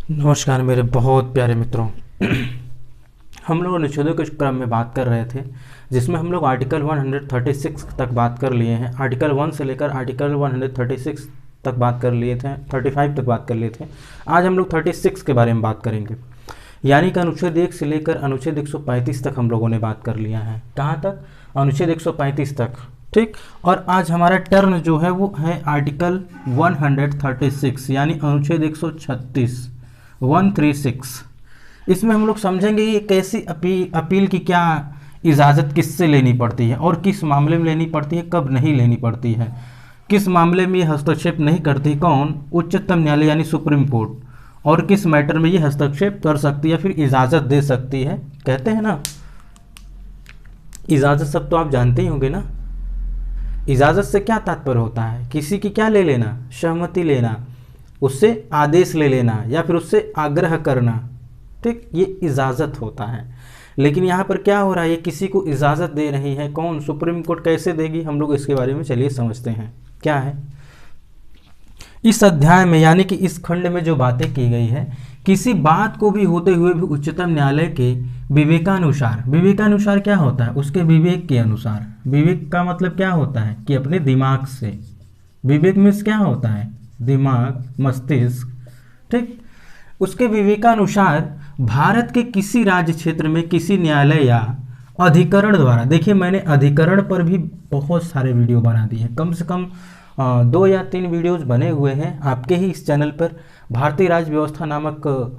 नमस्कार मेरे बहुत प्यारे मित्रों। हम लोग अनुच्छेदों के क्रम में बात कर रहे थे, जिसमें हम लोग आर्टिकल 136 तक बात कर लिए हैं। आर्टिकल 1 से लेकर आर्टिकल 136 तक बात कर लिए थे, 35 तक बात कर लिए थे। आज हम लोग 36 के बारे में बात करेंगे, यानी कि अनुच्छेद 1 से लेकर अनुच्छेद 135 तक हम लोगों ने बात कर लिया है। कहाँ तक? अनुच्छेद 135 तक, ठीक। और आज हमारा टर्न जो है वो है आर्टिकल 136 यानी अनुच्छेद 136। इसमें हम लोग समझेंगे कि कैसी अपील की क्या इजाज़त किससे लेनी पड़ती है और किस मामले में लेनी पड़ती है, कब नहीं लेनी पड़ती है, किस मामले में ये हस्तक्षेप नहीं करती, कौन? उच्चतम न्यायालय यानी सुप्रीम कोर्ट। और किस मैटर में ये हस्तक्षेप कर सकती है, फिर इजाज़त दे सकती है। कहते हैं ना, इजाज़त सब तो आप जानते ही होंगे ना। इजाज़त से क्या तात्पर्य होता है? किसी की क्या ले लेना? सहमति लेना, उससे आदेश ले लेना या फिर उससे आग्रह करना, ठीक, ये इजाज़त होता है। लेकिन यहाँ पर क्या हो रहा है, ये किसी को इजाज़त दे रही है, कौन? Supreme court. कैसे देगी, हम लोग इसके बारे में चलिए समझते हैं क्या है। इस अध्याय में यानी कि इस खंड में जो बातें की गई है, किसी बात को भी होते हुए भी उच्चतम न्यायालय के विवेकानुसार, विवेकानुसार क्या होता है? उसके विवेक के अनुसार। विवेक का मतलब क्या होता है कि अपने दिमाग से। विवेक में क्या होता है? दिमाग, मस्तिष्क, ठीक। उसके विवेकानुसार भारत के किसी राज्य क्षेत्र में किसी न्यायालय या अधिकरण द्वारा, देखिए मैंने अधिकरण पर भी बहुत सारे वीडियो बना दिए हैं, कम से कम 2 या 3 वीडियोस बने हुए हैं आपके ही इस चैनल पर। भारतीय राज्य व्यवस्था नामक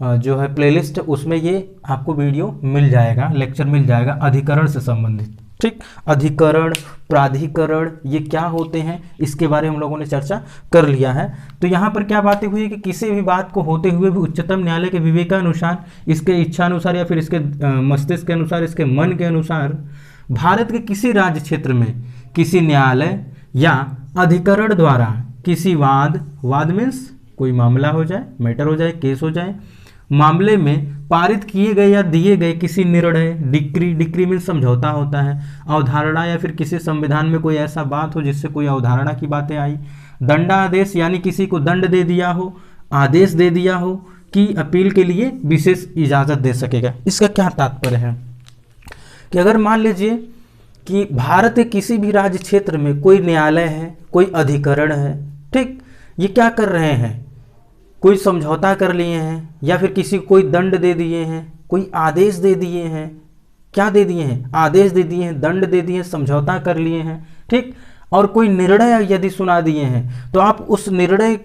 जो है प्लेलिस्ट, उसमें ये आपको वीडियो मिल जाएगा, लेक्चर मिल जाएगा अधिकरण से संबंधित, ठीक। अधिकरण, प्राधिकरण, ये क्या होते हैं, इसके बारे में हम लोगों ने चर्चा कर लिया है। तो यहाँ पर क्या बातें हुई कि किसी भी बात को होते हुए भी उच्चतम न्यायालय के विवेकानुसार, इसके इच्छानुसार या फिर इसके मस्तिष्क के अनुसार, इसके मन के अनुसार, भारत के किसी राज्य क्षेत्र में किसी न्यायालय या अधिकरण द्वारा किसी वाद मीन्स कोई मामला हो जाए, मैटर हो जाए, केस हो जाए, मामले में पारित किए गए या दिए गए किसी निर्णय, डिक्री में समझौता होता है, अवधारणा या फिर किसी संविधान में कोई ऐसा बात हो जिससे कोई अवधारणा की बातें आई, दंडादेश यानी किसी को दंड दे दिया हो, आदेश दे दिया हो कि अपील के लिए विशेष इजाज़त दे सकेगा। इसका क्या तात्पर्य है कि अगर मान लीजिए कि भारत के किसी भी राज्य क्षेत्र में कोई न्यायालय है, कोई अधिकरण है, ठीक, ये क्या कर रहे हैं, कोई समझौता कर लिए हैं या फिर किसी को कोई दंड दे दिए हैं, कोई आदेश दे दिए हैं, क्या दे दिए हैं? आदेश दे दिए हैं, दंड दे दिए हैं, समझौता कर लिए हैं, ठीक। और कोई निर्णय यदि सुना दिए हैं, तो आप उस निर्णय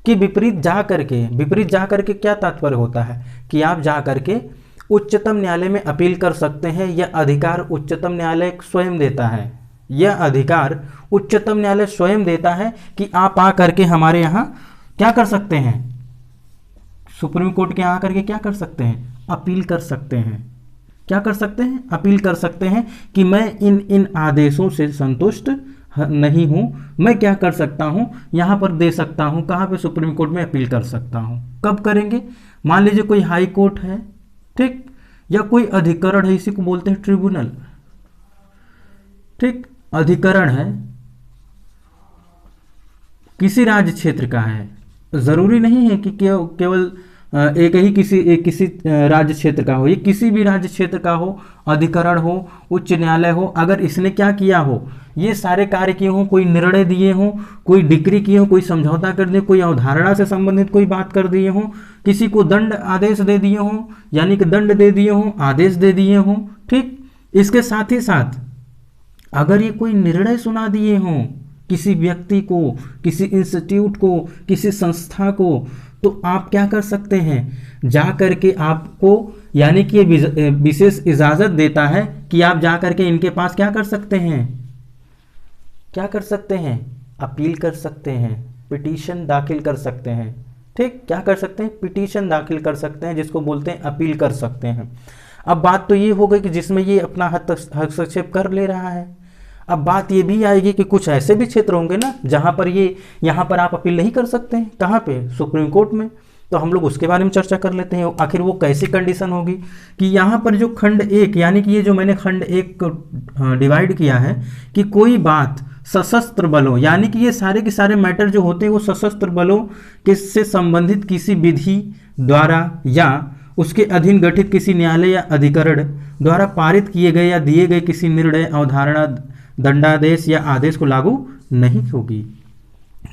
के विपरीत जा करके क्या तात्पर्य होता है कि आप जा करके उच्चतम न्यायालय में अपील कर सकते हैं। यह अधिकार उच्चतम न्यायालय स्वयं देता है, यह अधिकार उच्चतम न्यायालय स्वयं देता है कि आप आ करके हमारे यहाँ क्या कर सकते हैं, सुप्रीम कोर्ट के यहाँ करके क्या कर सकते हैं? अपील कर सकते हैं। क्या कर सकते हैं? अपील कर सकते हैं कि मैं इन आदेशों से संतुष्ट नहीं हूं, मैं क्या कर सकता हूं, यहां पर दे सकता हूं। कहां पे? सुप्रीम कोर्ट में अपील कर सकता हूं। कब करेंगे? मान लीजिए कोई हाई कोर्ट है, ठीक, या कोई अधिकरण है, इसी को बोलते हैं ट्रिब्यूनल, ठीक। अधिकरण है, किसी राज्य क्षेत्र का है, जरूरी नहीं है कि केवल किसी राज्य क्षेत्र का हो, ये किसी भी राज्य क्षेत्र का हो, अधिकरण हो, उच्च न्यायालय हो, अगर इसने क्या किया हो, ये सारे कार्य किए हों, कोई निर्णय दिए हों, कोई डिक्री किए हों, कोई समझौता कर दिए, कोई अवधारणा से संबंधित कोई बात कर दिए हों, किसी को दंड आदेश दे दिए हों, यानी कि दंड दे दिए हों, आदेश दे दिए हों, ठीक। इसके साथ ही साथ अगर ये कोई निर्णय सुना दिए हों किसी व्यक्ति को, किसी इंस्टीट्यूट को, किसी संस्था को, तो आप क्या कर सकते हैं, जा करके आपको, यानी कि ये विशेष इजाज़त देता है कि आप जा करके इनके पास क्या कर सकते हैं, क्या कर सकते हैं? अपील कर सकते हैं, पिटीशन दाखिल कर सकते हैं, ठीक। क्या कर सकते हैं? पिटीशन दाखिल कर सकते हैं, जिसको बोलते हैं अपील कर सकते हैं। अब बात तो ये हो गई कि जिसमें ये अपना हस्तक्षेप कर ले रहा है। अब बात ये भी आएगी कि कुछ ऐसे भी क्षेत्र होंगे ना जहां पर यहाँ पर आप अपील नहीं कर सकते हैं। कहाँ पे? सुप्रीम कोर्ट में। तो हम लोग उसके बारे में चर्चा कर लेते हैं। आखिर वो कैसी कंडीशन होगी कि यहाँ पर जो खंड 1, यानी कि ये जो मैंने खंड 1 को डिवाइड किया है कि कोई बात सशस्त्र बलों, यानी कि ये सारे के सारे मैटर जो होते हैं वो सशस्त्र बलों के से संबंधित किसी विधि द्वारा या उसके अधीन गठित किसी न्यायालय या अधिकरण द्वारा पारित किए गए या दिए गए किसी निर्णय, अवधारणा, दंडादेश या आदेश को लागू नहीं होगी।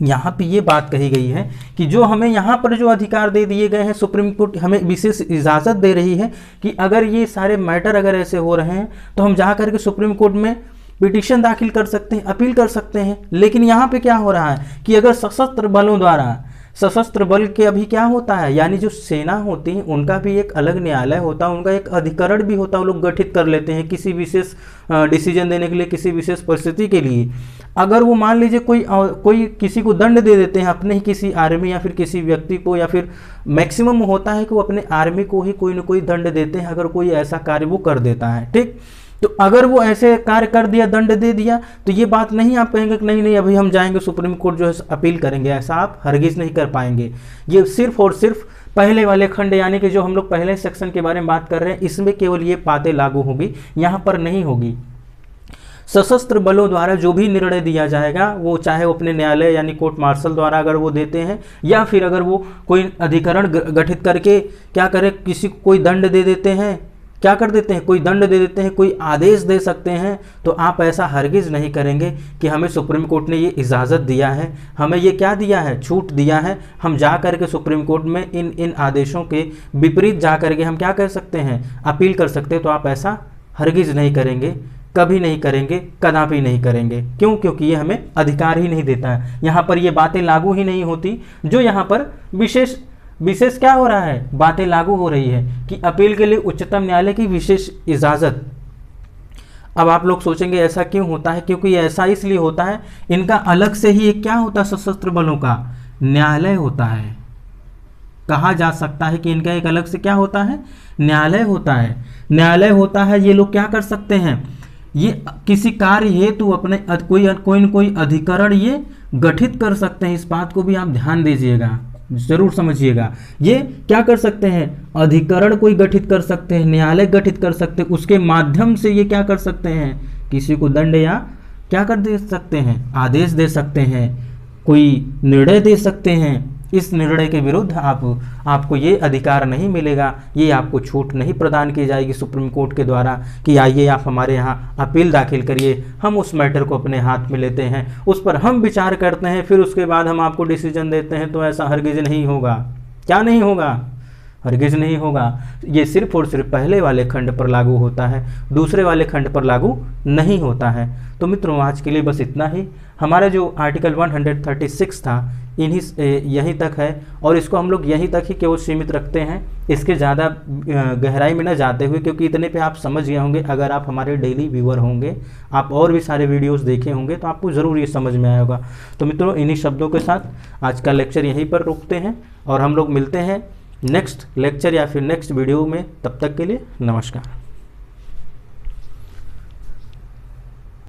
यहाँ पे ये बात कही गई है कि जो हमें यहाँ पर जो अधिकार दे दिए गए हैं, सुप्रीम कोर्ट हमें विशेष इजाज़त दे रही है कि अगर ये सारे मैटर अगर ऐसे हो रहे हैं तो हम जा करके सुप्रीम कोर्ट में पिटीशन दाखिल कर सकते हैं, अपील कर सकते हैं। लेकिन यहाँ पे क्या हो रहा है कि अगर सशस्त्र बलों द्वारा, सशस्त्र बल के अभी क्या होता है, यानी जो सेना होती है उनका भी एक अलग न्यायालय होता है, उनका एक अधिकरण भी होता है, वो लोग गठित कर लेते हैं किसी विशेष डिसीजन देने के लिए, किसी विशेष परिस्थिति के लिए। अगर वो मान लीजिए कोई किसी को दंड दे देते हैं, अपने ही किसी आर्मी या फिर किसी व्यक्ति को, या फिर मैक्सिमम होता है कि वो अपने आर्मी को ही कोई ना कोई दंड देते हैं अगर कोई ऐसा कार्य वो कर देता है, ठीक। तो अगर वो ऐसे कार्य कर दिया, दंड दे दिया, तो ये बात नहीं आप कहेंगे कि नहीं नहीं अभी हम जाएंगे सुप्रीम कोर्ट जो है अपील करेंगे, ऐसा आप हरगिज़ नहीं कर पाएंगे। ये सिर्फ और सिर्फ पहले वाले खंड, यानी कि जो हम लोग पहले सेक्शन के बारे में बात कर रहे हैं, इसमें केवल ये बातें लागू होगी, यहाँ पर नहीं होगी। सशस्त्र बलों द्वारा जो भी निर्णय दिया जाएगा, वो चाहे वो अपने न्यायालय यानी कोर्ट मार्शल द्वारा अगर वो देते हैं, या फिर अगर वो कोई अधिकरण गठित करके क्या करे, किसी को कोई दंड दे देते हैं, क्या कर देते हैं, कोई दंड दे देते हैं, कोई आदेश दे सकते हैं, तो आप ऐसा हरगिज़ नहीं करेंगे कि हमें सुप्रीम कोर्ट ने ये इजाज़त दिया है, हमें ये क्या दिया है, छूट दिया है, हम जा कर के सुप्रीम कोर्ट में इन आदेशों के विपरीत जा कर के हम क्या कर सकते हैं, अपील कर सकते हैं। तो आप ऐसा हरगिज़ नहीं करेंगे, कभी नहीं करेंगे, कदापि नहीं करेंगे। क्यों? क्योंकि ये हमें अधिकार ही नहीं देता है, यहाँ पर ये बातें लागू ही नहीं होती। जो यहाँ पर विशेष क्या हो रहा है, बातें लागू हो रही है कि अपील के लिए उच्चतम न्यायालय की विशेष इजाज़त। अब आप लोग सोचेंगे ऐसा क्यों होता है, क्योंकि ऐसा इसलिए होता है, इनका अलग से ही एक क्या होता है, सशस्त्र बलों का न्यायालय होता है। कहा जा सकता है कि इनका एक अलग से क्या होता है, न्यायालय होता है। न्यायालय होता है, ये लोग क्या कर सकते हैं, ये किसी कार्य हेतु अपने कोई अधिकरण ये गठित कर सकते हैं। इस बात को भी आप ध्यान दीजिएगा, जरूर समझिएगा। ये क्या कर सकते हैं, अधिकरण कोई गठित कर सकते हैं, न्यायालय गठित कर सकते हैं, उसके माध्यम से ये क्या कर सकते हैं, किसी को दंड या क्या कर दे सकते हैं, आदेश दे सकते हैं, कोई निर्णय दे सकते हैं। इस निर्णय के विरुद्ध आपको ये अधिकार नहीं मिलेगा, ये आपको छूट नहीं प्रदान की जाएगी सुप्रीम कोर्ट के द्वारा कि आइए आप हमारे यहाँ अपील दाखिल करिए, हम उस मैटर को अपने हाथ में लेते हैं, उस पर हम विचार करते हैं, फिर उसके बाद हम आपको डिसीजन देते हैं। तो ऐसा हरगिज़ नहीं होगा। क्या नहीं होगा, हरगिज़ नहीं होगा। ये सिर्फ और सिर्फ पहले वाले खंड पर लागू होता है, दूसरे वाले खंड पर लागू नहीं होता है। तो मित्रों, आज के लिए बस इतना ही। हमारा जो आर्टिकल 136 था यहीं तक है, और इसको हम लोग यहीं तक ही केवल सीमित रखते हैं, इसके ज़्यादा गहराई में न जाते हुए, क्योंकि इतने पे आप समझ गए होंगे। अगर आप हमारे डेली व्यूअर होंगे, आप और भी सारे वीडियोस देखे होंगे, तो आपको ज़रूर ये समझ में आया होगा। तो मित्रों, इन्हीं शब्दों के साथ आज का लेक्चर यहीं पर रोकते हैं, और हम लोग मिलते हैं नेक्स्ट लेक्चर या फिर नेक्स्ट वीडियो में। तब तक के लिए नमस्कार।